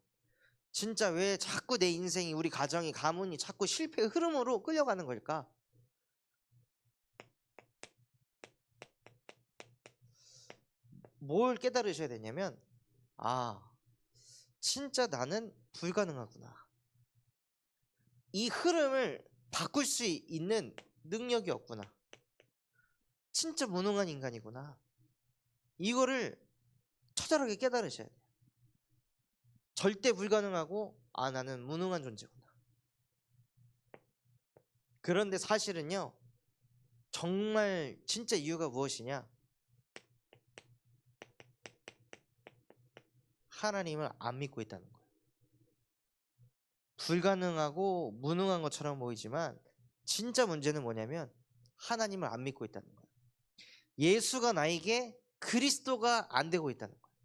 진짜 왜 자꾸 내 인생이, 우리 가정이, 가문이 자꾸 실패의 흐름으로 끌려가는 걸까? 뭘 깨달으셔야 되냐면, 진짜 나는 불가능하구나. 이 흐름을 바꿀 수 있는 능력이 없구나. 진짜 무능한 인간이구나. 이거를 처절하게 깨달으셔야 돼요. 절대 불가능하고 나는 무능한 존재구나. 그런데 사실은요, 정말 진짜 이유가 무엇이냐? 하나님을 안 믿고 있다는 거예요. 불가능하고 무능한 것처럼 보이지만 진짜 문제는 뭐냐면 하나님을 안 믿고 있다는 거예요. 예수가 나에게 그리스도가 안 되고 있다는 거예요.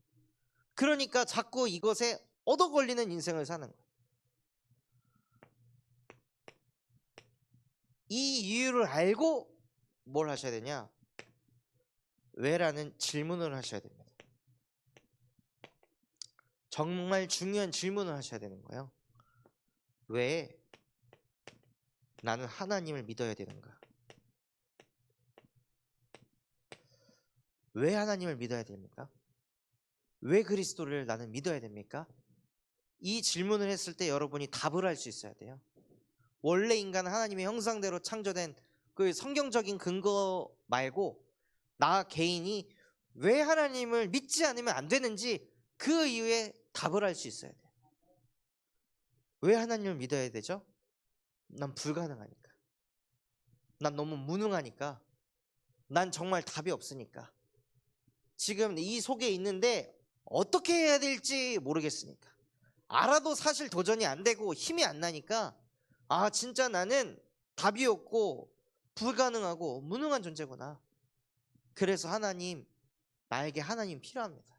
그러니까 자꾸 이것에 얻어 걸리는 인생을 사는 거예요. 이 이유를 알고 뭘 하셔야 되냐? 왜라는 질문을 하셔야 됩니다. 정말 중요한 질문을 하셔야 되는 거예요. 왜 나는 하나님을 믿어야 되는가? 왜 하나님을 믿어야 됩니까? 왜 그리스도를 나는 믿어야 됩니까? 이 질문을 했을 때 여러분이 답을 할 수 있어야 돼요. 원래 인간은 하나님의 형상대로 창조된 그 성경적인 근거 말고 나 개인이 왜 하나님을 믿지 않으면 안 되는지 그 이유에 답을 할 수 있어야 돼요. 왜 하나님을 믿어야 되죠? 난 불가능하니까. 난 너무 무능하니까. 난 정말 답이 없으니까. 지금 이 속에 있는데 어떻게 해야 될지 모르겠으니까. 알아도 사실 도전이 안 되고 힘이 안 나니까 진짜 나는 답이 없고 불가능하고 무능한 존재구나. 그래서 나에게 하나님 필요합니다.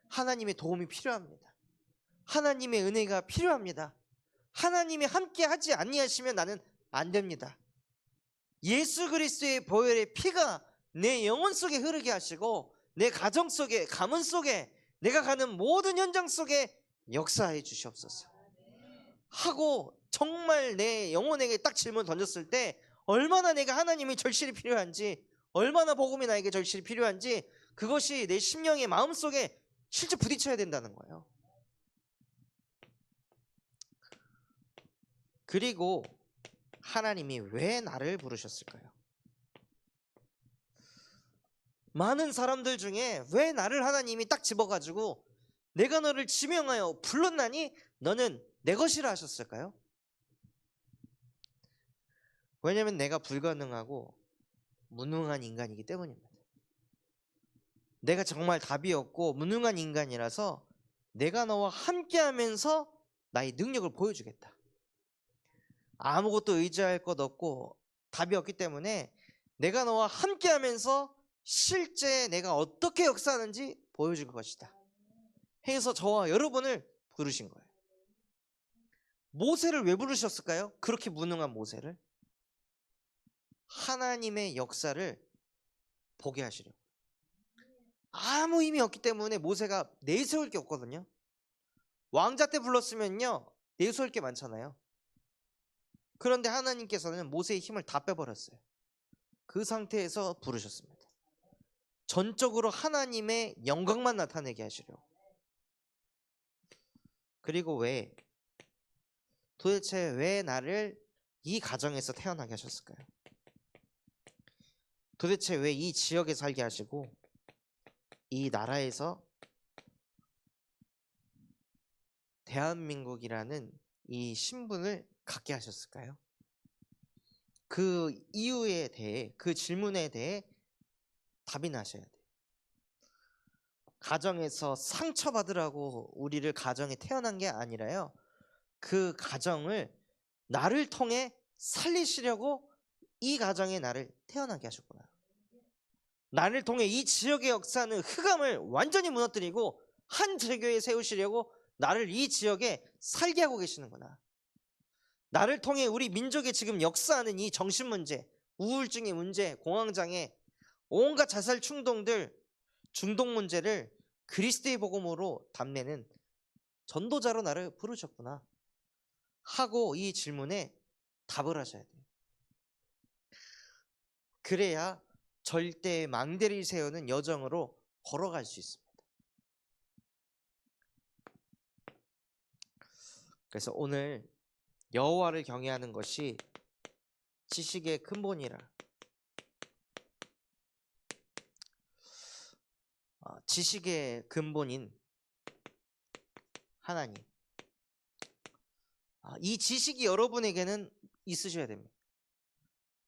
하나님의 도움이 필요합니다. 하나님의 은혜가 필요합니다. 하나님이 함께 하지 아니하시면 나는 안 됩니다. 예수 그리스도의 보혈의 피가 내 영혼 속에 흐르게 하시고 내 가정 속에, 가문 속에, 내가 가는 모든 현장 속에 역사해 주시옵소서 하고 정말 내 영혼에게 딱 질문 던졌을 때 얼마나 내가 하나님의 절실히 필요한지, 얼마나 복음이 나에게 절실히 필요한지 그것이 내 심령의 마음속에 실제 부딪혀야 된다는 거예요. 그리고 하나님이 왜 나를 부르셨을까요? 많은 사람들 중에 왜 나를 하나님이 딱 집어가지고 내가 너를 지명하여 불렀나니 너는 내 것이라 하셨을까요? 왜냐하면 내가 불가능하고 무능한 인간이기 때문입니다. 내가 정말 답이 없고 무능한 인간이라서 내가 너와 함께하면서 나의 능력을 보여주겠다. 아무것도 의지할 것 없고 답이 없기 때문에 내가 너와 함께하면서 실제 내가 어떻게 역사하는지 보여줄 것이다. 해서 저와 여러분을 부르신 거예요. 모세를 왜 부르셨을까요? 그렇게 무능한 모세를 하나님의 역사를 보게 하시려고. 아무 힘이 없기 때문에 모세가 내세울 게 없거든요. 왕자 때 불렀으면요 내세울 게 많잖아요. 그런데 하나님께서는 모세의 힘을 다 빼버렸어요. 그 상태에서 부르셨습니다. 전적으로 하나님의 영광만 나타내게 하시려고. 그리고 도대체 왜 나를 이 가정에서 태어나게 하셨을까요? 도대체 왜 이 지역에 살게 하시고 이 나라에서 대한민국이라는 이 신분을 갖게 하셨을까요? 그 이유에 대해, 그 질문에 대해 답이 나셔야 돼요. 가정에서 상처받으라고 우리를 가정에 태어난 게 아니라요, 그 가정을 나를 통해 살리시려고 이 가정에 나를 태어나게 하셨구나. 나를 통해 이 지역의 역사는 흑암을 완전히 무너뜨리고 한 재교에 세우시려고 나를 이 지역에 살게 하고 계시는구나. 나를 통해 우리 민족의 지금 역사하는 이 정신 문제, 우울증의 문제, 공황장애, 온갖 자살 충동들, 중독 문제를 그리스도의 복음으로 담내는 전도자로 나를 부르셨구나 하고 이 질문에 답을 하셔야 돼요. 그래야 절대 망대를 세우는 여정으로 걸어갈 수 있습니다. 그래서 오늘 여호와를 경외하는 것이 지식의 근본이라. 지식의 근본인 하나님. 이 지식이 여러분에게는 있으셔야 됩니다.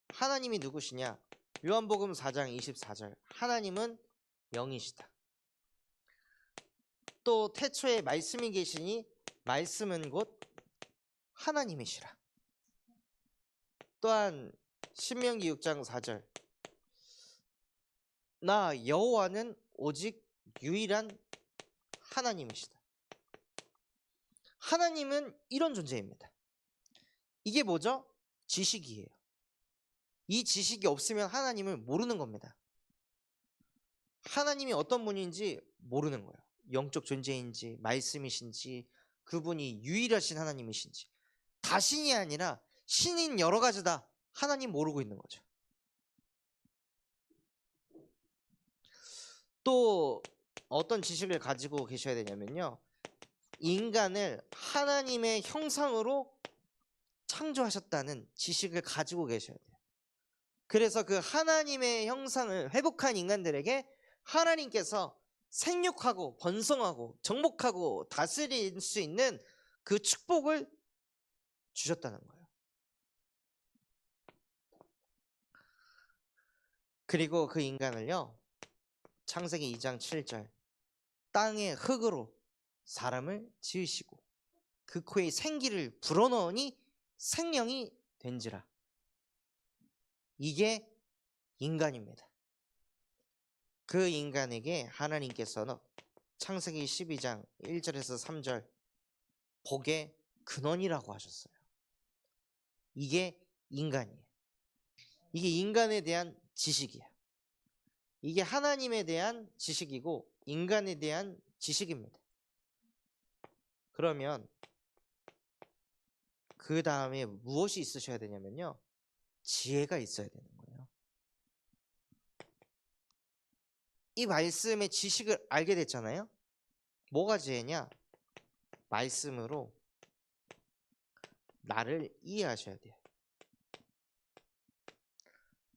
하나님이 누구시냐? 요한복음 4장 24절. 하나님은 영이시다. 또 태초에 말씀이 계시니 말씀은 곧 하나님이시라. 또한 신명기 6장 4절. 나 여호와는 오직 유일한 하나님이시다. 하나님은 이런 존재입니다. 이게 뭐죠? 지식이에요. 이 지식이 없으면 하나님을 모르는 겁니다. 하나님이 어떤 분인지 모르는 거예요. 영적 존재인지 말씀이신지 그분이 유일하신 하나님이신지. 다신이 아니라 신인 여러 가지다. 하나님 모르고 있는 거죠. 또 어떤 지식을 가지고 계셔야 되냐면요, 인간을 하나님의 형상으로 창조하셨다는 지식을 가지고 계셔야 돼요. 그래서 그 하나님의 형상을 회복한 인간들에게 하나님께서 생육하고 번성하고 정복하고 다스릴 수 있는 그 축복을 주셨다는 거예요. 그리고 그 인간을요, 창세기 2장 7절 땅의 흙으로 사람을 지으시고 그 코에 생기를 불어넣으니 생명이 된지라. 이게 인간입니다. 그 인간에게 하나님께서는 창세기 12장 1절에서 3절 복의 근원이라고 하셨어요. 이게 인간이에요. 이게 인간에 대한 지식이에요. 이게 하나님에 대한 지식이고 인간에 대한 지식입니다. 그러면 그 다음에 무엇이 있으셔야 되냐면요, 지혜가 있어야 되는 거예요. 이 말씀의 지식을 알게 됐잖아요. 뭐가 지혜냐? 말씀으로 나를 이해하셔야 돼요.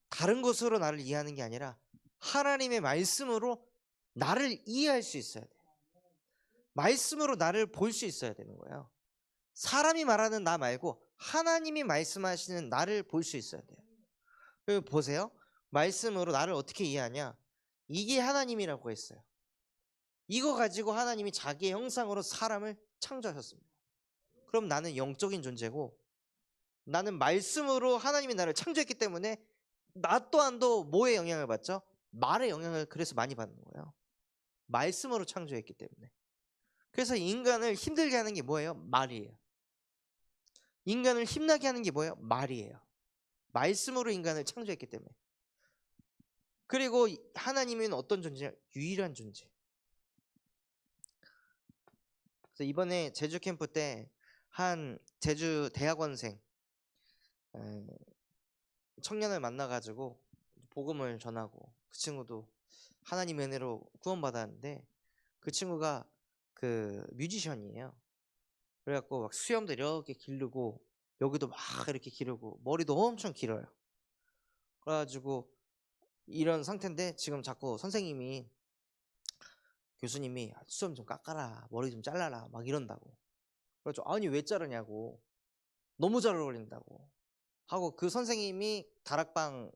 다른 것으로 나를 이해하는 게 아니라 하나님의 말씀으로 나를 이해할 수 있어야 돼요. 말씀으로 나를 볼 수 있어야 되는 거예요. 사람이 말하는 나 말고 하나님이 말씀하시는 나를 볼 수 있어야 돼요. 보세요. 말씀으로 나를 어떻게 이해하냐? 이게 하나님이라고 했어요. 이거 가지고 하나님이 자기의 형상으로 사람을 창조하셨습니다. 그럼 나는 영적인 존재고 나는 말씀으로 하나님이 나를 창조했기 때문에 나 또한도 뭐의 영향을 받죠? 말의 영향을 그래서 많이 받는 거예요. 말씀으로 창조했기 때문에. 그래서 인간을 힘들게 하는 게 뭐예요? 말이에요. 인간을 힘나게 하는 게 뭐예요? 말이에요. 말씀으로 인간을 창조했기 때문에. 그리고 하나님은 어떤 존재예요? 유일한 존재. 그래서 이번에 제주 캠프 때 한 제주 대학원생 청년을 만나가지고 복음을 전하고, 그 친구도 하나님 은혜로 구원받았는데, 그 친구가 그 뮤지션이에요. 그래갖고 막 수염도 이렇게 기르고 여기도 막 이렇게 기르고 머리도 엄청 길어요. 그래가지고 이런 상태인데 지금 자꾸 선생님이, 교수님이 수염 좀 깎아라, 머리 좀 잘라라 막 이런다고. 그래서 아니 왜 자르냐고, 너무 잘 어울린다고 하고, 그 선생님이 다락방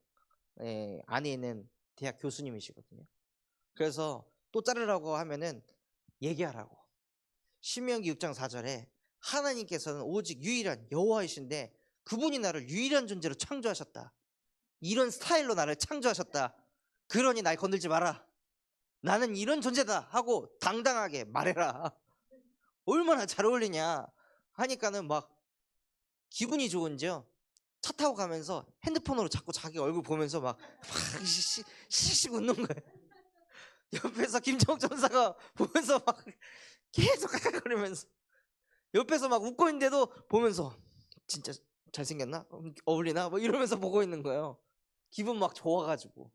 안에 있는 대학 교수님이시거든요. 그래서 또 자르라고 하면은 얘기하라고. 신명기 6장 4절에 하나님께서는 오직 유일한 여호와이신데 그분이 나를 유일한 존재로 창조하셨다. 이런 스타일로 나를 창조하셨다. 그러니 날 건들지 마라. 나는 이런 존재다 하고 당당하게 말해라. 얼마나 잘 어울리냐 하니까는 막 기분이 좋은지요, 차 타고 가면서 핸드폰으로 자꾸 자기 얼굴 보면서 막 씩씩 웃는 거예요. 옆에서 김정욱 전사가 보면서 막 계속 깎아거리면서, 옆에서 막 웃고 있는데도 보면서 진짜 잘생겼나? 어울리나? 뭐 이러면서 보고 있는 거예요. 기분 막 좋아가지고.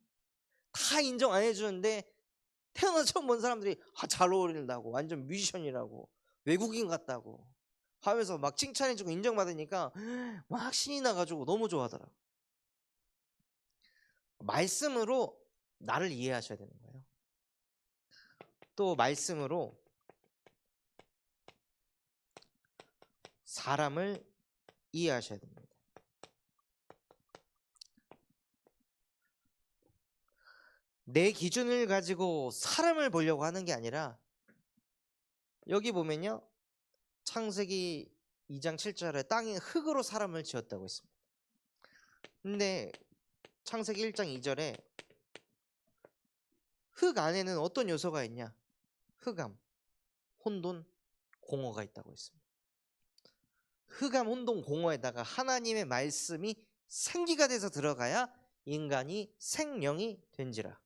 다 인정 안 해주는데 태어나서 처음 본 사람들이 잘 어울린다고, 완전 뮤지션이라고, 외국인 같다고 하면서 막 칭찬해주고 인정받으니까 막 신이 나가지고 너무 좋아하더라고. 말씀으로 나를 이해하셔야 되는 거예요. 또 말씀으로 사람을 이해하셔야 됩니다. 내 기준을 가지고 사람을 보려고 하는 게 아니라, 여기 보면요, 창세기 2장 7절에 땅이 흙으로 사람을 지었다고 했습니다. 근데 창세기 1장 2절에 흙 안에는 어떤 요소가 있냐? 흑암, 혼돈, 공허가 있다고 했습니다. 흑암, 혼돈, 공허에다가 하나님의 말씀이 생기가 돼서 들어가야 인간이 생명이 된지라.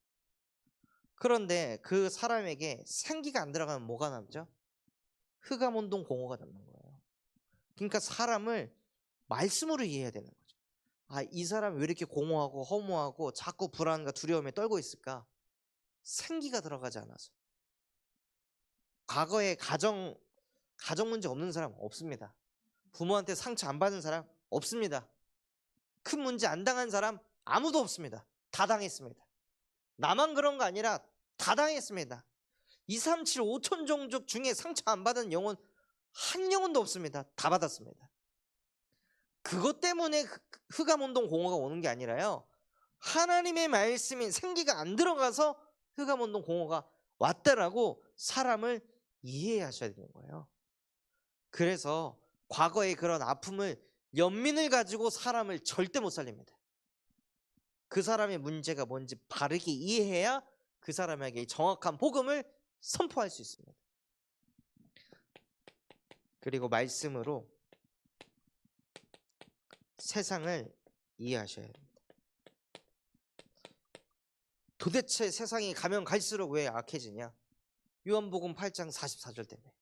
그런데 그 사람에게 생기가 안 들어가면 뭐가 남죠? 흑암, 혼돈, 공허가 남는 거예요. 그러니까 사람을 말씀으로 이해해야 되는 거죠. 이 사람이 왜 이렇게 공허하고 허무하고 자꾸 불안과 두려움에 떨고 있을까? 생기가 들어가지 않아서. 과거에 가정 문제 없는 사람 없습니다. 부모한테 상처 안 받은 사람 없습니다. 큰 문제 안 당한 사람 아무도 없습니다. 다 당했습니다. 나만 그런 거 아니라 다 당했습니다. 2, 3, 7, 5천 종족 중에 상처 안 받은 영혼 한 영혼도 없습니다. 다 받았습니다. 그것 때문에 흑암, 혼돈, 공허가 오는 게 아니라요, 하나님의 말씀인 생기가 안 들어가서 흑암, 혼돈, 공허가 왔다라고 사람을 이해하셔야 되는 거예요. 그래서 과거의 그런 아픔을, 연민을 가지고 사람을 절대 못 살립니다. 그 사람의 문제가 뭔지 바르게 이해해야 그 사람에게 정확한 복음을 선포할 수 있습니다. 그리고 말씀으로 세상을 이해하셔야 합니다. 도대체 세상이 가면 갈수록 왜 악해지냐? 요한복음 8장 44절 때문에.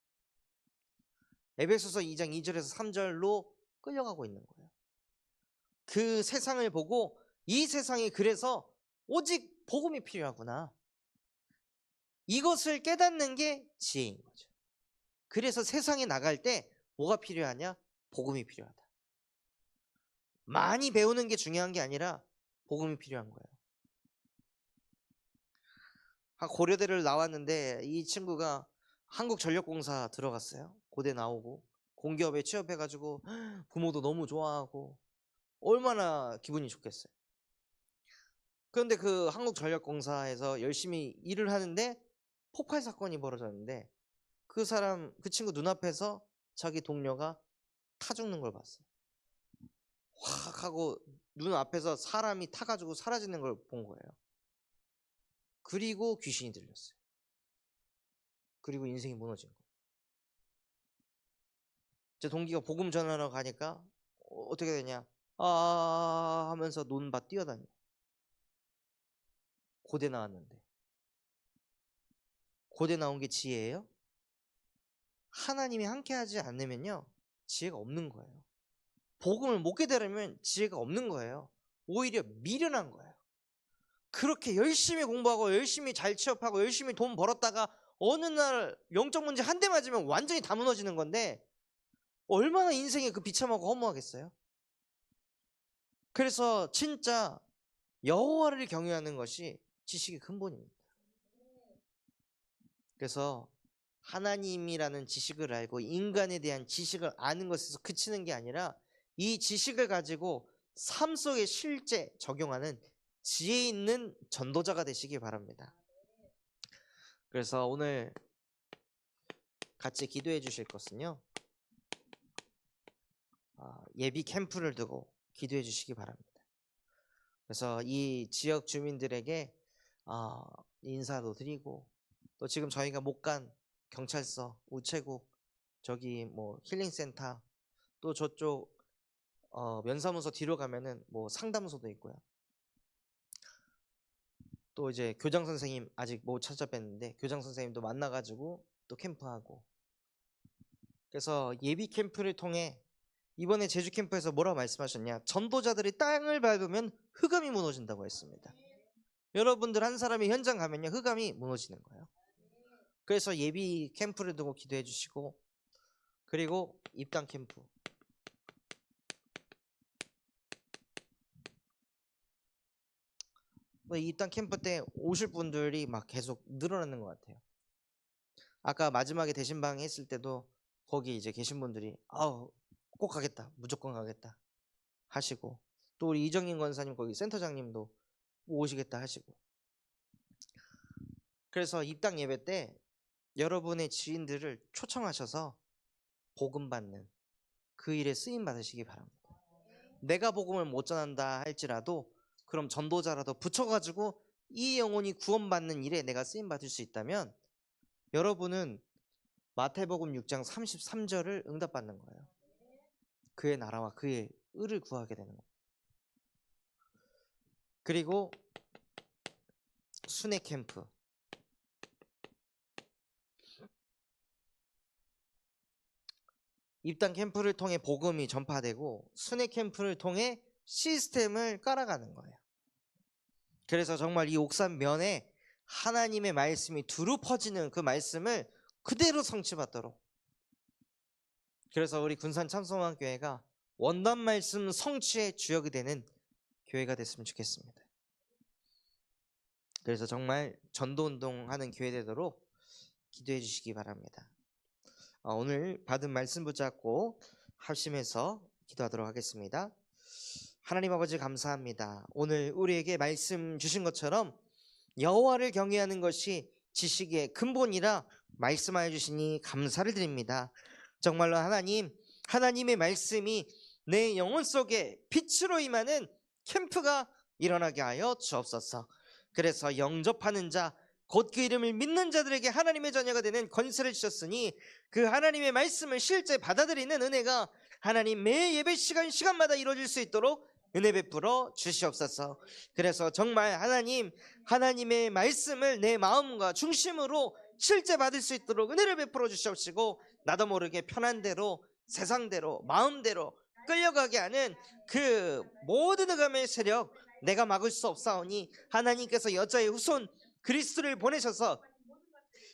에베소서 2장 2절에서 3절로 끌려가고 있는 거예요. 그 세상을 보고 이 세상이 그래서 오직 복음이 필요하구나, 이것을 깨닫는 게 지혜인 거죠. 그래서 세상에 나갈 때 뭐가 필요하냐? 복음이 필요하다. 많이 배우는 게 중요한 게 아니라 복음이 필요한 거예요. 고려대를 나왔는데 이 친구가 한국전력공사 들어갔어요. 고대 나오고 공기업에 취업해가지고 부모도 너무 좋아하고 얼마나 기분이 좋겠어요. 그런데 그 한국전력공사에서 열심히 일을 하는데 폭발 사건이 벌어졌는데, 그 친구 눈앞에서 자기 동료가 타 죽는 걸 봤어요. 확 하고 눈앞에서 사람이 타가지고 사라지는 걸 본 거예요. 그리고 귀신이 들렸어요. 그리고 인생이 무너진 거예요. 제 동기가 복음 전하러 가니까 어떻게 되냐? 아 하면서 논밭 뛰어다녀. 고대 나왔는데. 고대 나온 게 지혜예요? 하나님이 함께하지 않으면요 지혜가 없는 거예요. 복음을 못 깨달으면 지혜가 없는 거예요. 오히려 미련한 거예요. 그렇게 열심히 공부하고 열심히 잘 취업하고 열심히 돈 벌었다가 어느 날 영적 문제 한 대 맞으면 완전히 다 무너지는 건데 얼마나 인생에 그 비참하고 허무하겠어요? 그래서 진짜 여호와를 경외하는 것이 지식의 근본입니다. 그래서 하나님이라는 지식을 알고 인간에 대한 지식을 아는 것에서 그치는 게 아니라 이 지식을 가지고 삶 속에 실제 적용하는 지혜 있는 전도자가 되시기 바랍니다. 그래서 오늘 같이 기도해 주실 것은요, 예비 캠프를 두고 기도해 주시기 바랍니다. 그래서 이 지역 주민들에게 인사도 드리고 또 지금 저희가 못 간 경찰서, 우체국, 저기 뭐 힐링센터, 또 저쪽 면사무소 뒤로 가면은 뭐 상담소도 있고요. 또 이제 교장 선생님 아직 못 찾아뵀는데 교장 선생님도 만나가지고 또 캠프하고. 그래서 예비 캠프를 통해 이번에 제주 캠프에서 뭐라고 말씀하셨냐? 전도자들이 땅을 밟으면 흑암이 무너진다고 했습니다. 여러분들 한 사람이 현장 가면요 흑암이 무너지는 거예요. 그래서 예비 캠프를 두고 기도해 주시고, 그리고 입당 캠프, 입당 캠프 때 오실 분들이 막 계속 늘어나는 것 같아요. 아까 마지막에 대신방 했을 때도 거기 이제 계신 분들이 꼭 가겠다, 무조건 가겠다 하시고, 또 우리 이정인 권사님 거기 센터장님도 오시겠다 하시고. 그래서 입당 예배 때 여러분의 지인들을 초청하셔서 복음 받는 그 일에 쓰임 받으시기 바랍니다. 내가 복음을 못 전한다 할지라도 그럼 전도자라도 붙여가지고 이 영혼이 구원받는 일에 내가 쓰임 받을 수 있다면 여러분은 마태복음 6장 33절을 응답받는 거예요. 그의 나라와 그의 의를 구하게 되는 거예요. 그리고 순회 캠프, 입당 캠프를 통해 복음이 전파되고 순회 캠프를 통해 시스템을 깔아가는 거예요. 그래서 정말 이 옥산 면에 하나님의 말씀이 두루 퍼지는 그 말씀을 그대로 성취받도록, 그래서 우리 군산 참성환교회가 원단 말씀 성취의 주역이 되는 교회가 됐으면 좋겠습니다. 그래서 정말 전도운동하는 교회 되도록 기도해 주시기 바랍니다. 오늘 받은 말씀 붙잡고 합심해서 기도하도록 하겠습니다. 하나님 아버지 감사합니다. 오늘 우리에게 말씀 주신 것처럼 여호와를 경외하는 것이 지식의 근본이라 말씀하여 주시니 감사를 드립니다. 정말로 하나님의 말씀이 내 영혼 속에 빛으로 임하는 캠프가 일어나게 하여 주옵소서. 그래서 영접하는 자, 곧 그 이름을 믿는 자들에게 하나님의 자녀가 되는 권세를 주셨으니 그 하나님의 말씀을 실제 받아들이는 은혜가 하나님 매 예배 시간마다 이루어질 수 있도록 은혜 베풀어 주시옵소서. 그래서 정말 하나님의 말씀을 내 마음과 중심으로 실제 받을 수 있도록 은혜를 베풀어 주시옵시고, 나도 모르게 편한 대로, 세상대로, 마음대로 끌려가게 하는 그 모든 흑암의 세력 내가 막을 수 없사오니 하나님께서 여자의 후손 그리스도를 보내셔서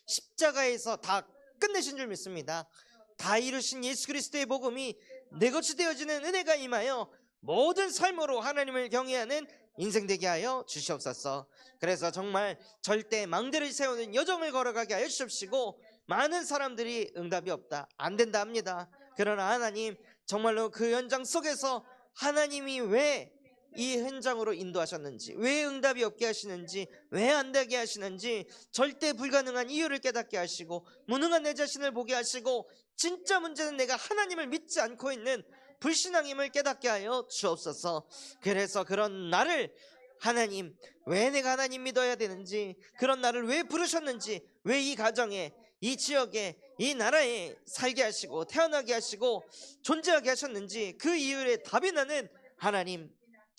십자가에서 다 끝내신 줄 믿습니다. 다 이루신 예수 그리스도의 복음이 내 것이 되어지는 은혜가 임하여 모든 삶으로 하나님을 경외하는 인생 되게 하여 주시옵소서. 그래서 정말 절대 망대를 세우는 여정을 걸어가게 하여 주십시고, 많은 사람들이 응답이 없다, 안 된다 합니다. 그러나 하나님 정말로 그 현장 속에서 하나님이 왜 이 현장으로 인도하셨는지, 왜 응답이 없게 하시는지, 왜 안 되게 하시는지 절대 불가능한 이유를 깨닫게 하시고, 무능한 내 자신을 보게 하시고, 진짜 문제는 내가 하나님을 믿지 않고 있는 불신앙임을 깨닫게 하여 주옵소서. 그래서 그런 나를 하나님, 왜 내가 하나님 믿어야 되는지, 그런 나를 왜 부르셨는지, 왜 이 가정에 이 지역에 이 나라에 살게 하시고 태어나게 하시고 존재하게 하셨는지 그 이유의 답이 나는 하나님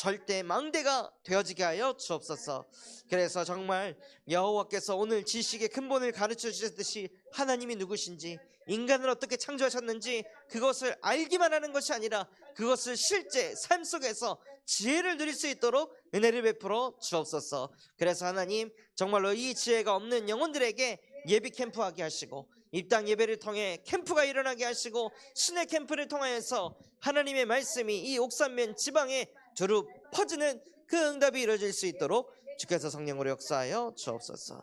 절대 망대가 되어지게 하여 주옵소서. 그래서 정말 여호와께서 오늘 지식의 근본을 가르쳐 주셨듯이 하나님이 누구신지, 인간을 어떻게 창조하셨는지 그것을 알기만 하는 것이 아니라 그것을 실제 삶 속에서 지혜를 누릴 수 있도록 은혜를 베풀어 주옵소서. 그래서 하나님 정말로 이 지혜가 없는 영혼들에게 예비 캠프하게 하시고 입당 예배를 통해 캠프가 일어나게 하시고 순회 캠프를 통하여서 하나님의 말씀이 이 옥산면 지방에 두루 퍼지는 그 응답이 이루어질 수 있도록 주께서 성령으로 역사하여 주옵소서.